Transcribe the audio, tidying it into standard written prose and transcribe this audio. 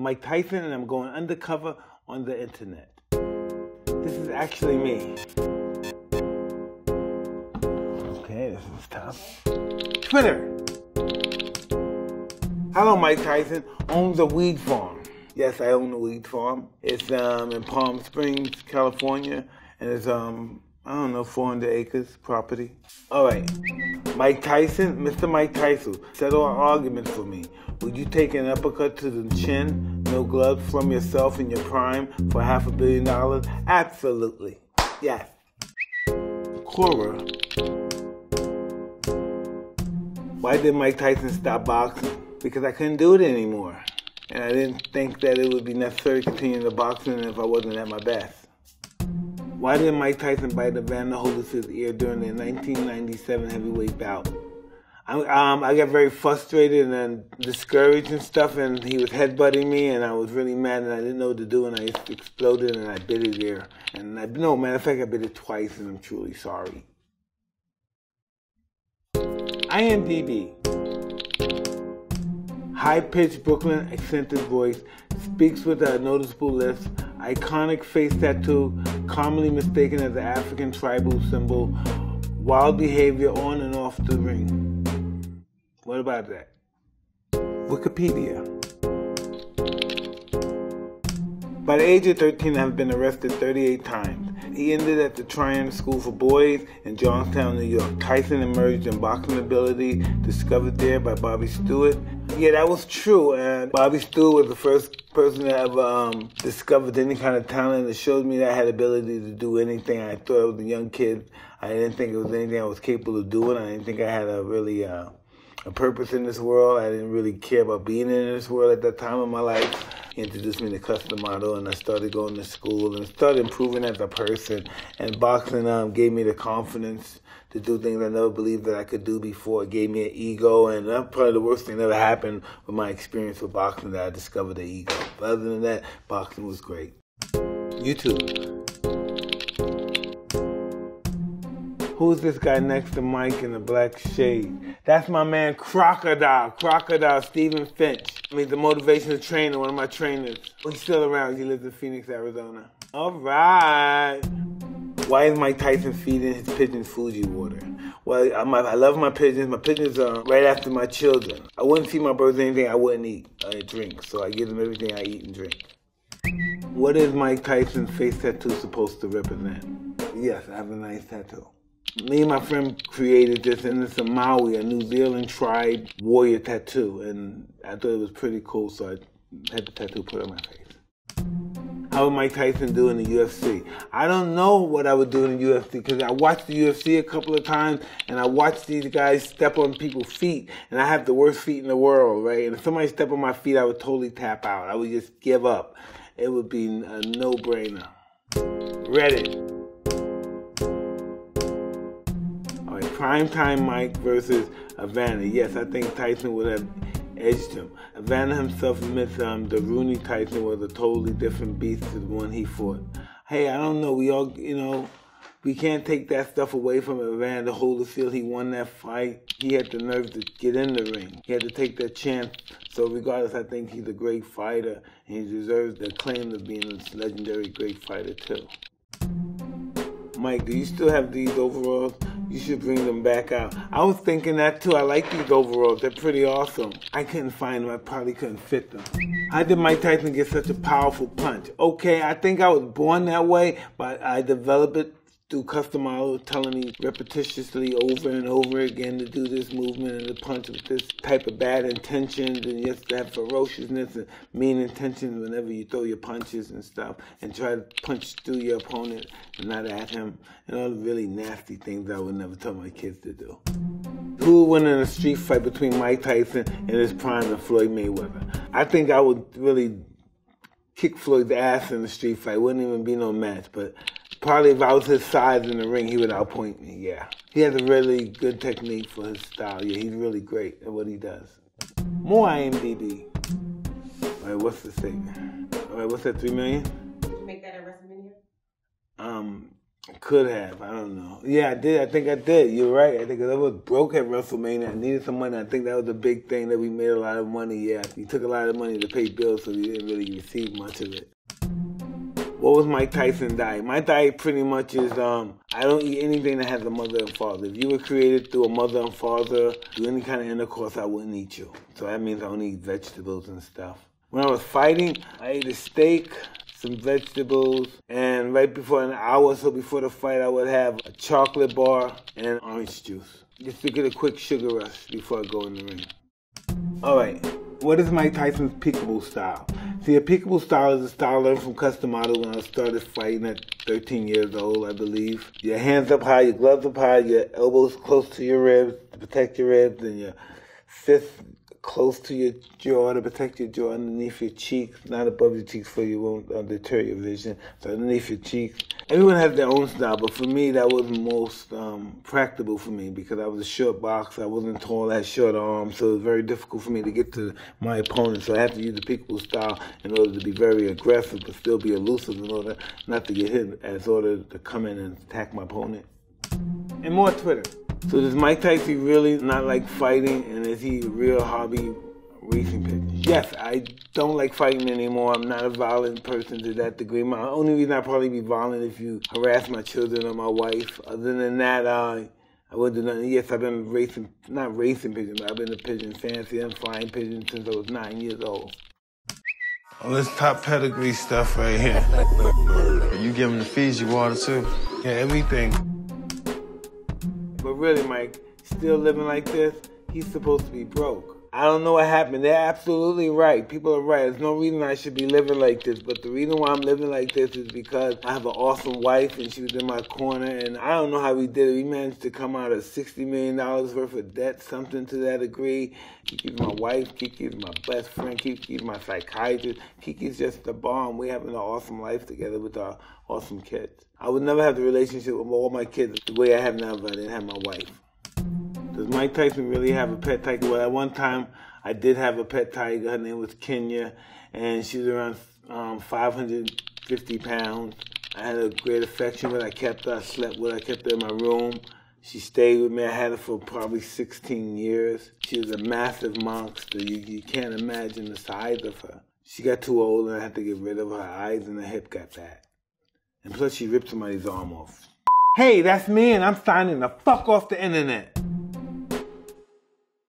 I'm Mike Tyson, and I'm going undercover on the internet. This is actually me. Okay, this is tough. Twitter. Hello, Mike Tyson owns a weed farm. Yes, I own a weed farm. It's in Palm Springs, California, and it's I don't know, 400 acres property. All right, Mike Tyson, Mr. Mike Tyson, settle an argument for me. Would you take an uppercut to the chin, no gloves, from yourself in your prime for $500 million? Absolutely, yes. Cora. Why did Mike Tyson stop boxing? Because I couldn't do it anymore. And I didn't think that it would be necessary to continue the boxing if I wasn't at my best. Why did Mike Tyson bite Evander Holyfield's ear during their 1997 heavyweight bout? I got very frustrated and discouraged and stuff, and he was headbutting me, and I was really mad, and I didn't know what to do, and I just exploded, and I bit his ear. And no, matter of fact, I bit it twice, and I'm truly sorry. IMDb. High-pitched Brooklyn accented voice, speaks with a noticeable lisp, iconic face tattoo, commonly mistaken as an African tribal symbol, wild behavior on and off the ring. What about that? Wikipedia. By the age of 13, I've been arrested 38 times. He ended at the Tryon School for Boys in Johnstown, New York. Tyson emerged in boxing ability, discovered there by Bobby Stewart. Yeah, that was true, and Bobby Stewart was the first person to ever discovered any kind of talent. It showed me that I had ability to do anything. I thought I was a young kid. I didn't think it was anything I was capable of doing. I didn't think I had a purpose in this world. I didn't really care about being in this world at that time of my life. He introduced me to custom model, and I started going to school and started improving as a person. And boxing gave me the confidence to do things I never believed that I could do before. It gave me an ego, and that's probably the worst thing that ever happened with my experience with boxing, that I discovered the ego. But other than that, boxing was great. YouTube. Who's this guy next to Mike in the black shade? That's my man Crocodile Stephen Finch. He's the motivational trainer, one of my trainers. He's still around. He lives in Phoenix, Arizona. All right. Why is Mike Tyson feeding his pigeons Fuji water? Well, I love my pigeons. My pigeons are right after my children. I wouldn't feed my birds anything I wouldn't eat or drink, so I give them everything I eat and drink. What is Mike Tyson's face tattoo supposed to represent? Yes, I have a nice tattoo. Me and my friend created this, and it's a Maui, a New Zealand tribe warrior tattoo, and I thought it was pretty cool, so I had the tattoo put on my face. How would Mike Tyson do in the UFC? I don't know what I would do in the UFC, because I watched the UFC a couple of times, and I watched these guys step on people's feet, and I have the worst feet in the world, right? And if somebody stepped on my feet, I would totally tap out. I would just give up. It would be a no-brainer. Reddit. Primetime Mike versus Evander. Yes, I think Tyson would have edged him. Evander himself admits the Rooney Tyson was a totally different beast to the one he fought. Hey, I don't know. We all, we can't take that stuff away from Evander Holyfield. He won that fight. He had the nerve to get in the ring. He had to take that chance. So regardless, I think he's a great fighter, and he deserves the claim of being a legendary great fighter too. Mike, do you still have these overalls? You should bring them back out. I was thinking that too. I like these overalls. They're pretty awesome. I couldn't find them. I probably couldn't fit them. How did Mike Tyson get such a powerful punch? Okay, I think I was born that way, but I developed it through custom model, telling me repetitiously over and over again to do this movement and to punch with this type of bad intentions, and just that ferociousness and mean intentions whenever you throw your punches and stuff, and try to punch through your opponent and not at him, and all the really nasty things I would never tell my kids to do. Who would win in a street fight between Mike Tyson and his prime and Floyd Mayweather? I think I would really kick Floyd's ass in the street fight. It wouldn't even be no match, but probably if I was his size in the ring, he would outpoint me, yeah. He has a really good technique for his style. Yeah, he's really great at what he does. More IMDb. All right, what's the statement? All right, what's that, 3 million? Did you make that at WrestleMania? Could have. I don't know. Yeah, I did. I think I did. You're right. I think I was broke at WrestleMania. I needed some money. I think that was a big thing that we made a lot of money. Yeah, we took a lot of money to pay bills, so we didn't really receive much of it. What was Mike Tyson's diet? My diet pretty much is, I don't eat anything that has a mother and father. If you were created through a mother and father, through any kind of intercourse, I wouldn't eat you. So that means I only eat vegetables and stuff. When I was fighting, I ate a steak, some vegetables, and right before, an hour or so before the fight, I would have a chocolate bar and orange juice. Just to get a quick sugar rush before I go in the ring. All right. What is Mike Tyson's peekaboo style? See, a peekaboo style is a style I learned from Custom Model when I started fighting at 13 years old, I believe. Your hands up high, your gloves up high, your elbows close to your ribs to protect your ribs, and your fists close to your jaw to protect your jaw underneath your cheeks, not above your cheeks so you won't deter your vision. So underneath your cheeks. Everyone has their own style, but for me that was most practical for me because I was a short boxer, I wasn't tall, I had short arms, so it was very difficult for me to get to my opponent. So I had to use the peekaboo style in order to be very aggressive but still be elusive in order not to get hit, in order to come in and attack my opponent. And more Twitter. So does Mike Tyson really not like fighting, and is he a real hobby racing pigeon? Yes, I don't like fighting anymore. I'm not a violent person to that degree. My only reason I'd probably be violent if you harass my children or my wife. Other than that, I wouldn't do nothing. Yes, I've been racing, not racing pigeons, but I've been a pigeon fancy and flying pigeon since I was 9 years old. All this top pedigree stuff right here. You give him the fees, you water too? Yeah, everything. But really, Mike, still living like this, he's supposed to be broke. I don't know what happened. They're absolutely right. People are right. There's no reason I should be living like this. But the reason why I'm living like this is because I have an awesome wife and she was in my corner. And I don't know how we did it. We managed to come out of $60 million worth of debt, something to that degree. Kiki's my wife. Kiki's my best friend. Kiki's my psychiatrist. Kiki's just the bomb. We're having an awesome life together with our awesome kids. I would never have the relationship with all my kids the way I have now if I didn't have my wife. Does Mike Tyson really have a pet tiger? Well, at one time, I did have a pet tiger. Her name was Kenya, and she was around 550 pounds. I had a great affection with her. I kept her. I slept with her. I kept her in my room. She stayed with me. I had her for probably 16 years. She was a massive monster. You can't imagine the size of her. She got too old, and I had to get rid of her. Her eyes and her hip got fat. And plus, she ripped somebody's arm off. Hey, that's me, and I'm signing the fuck off the internet.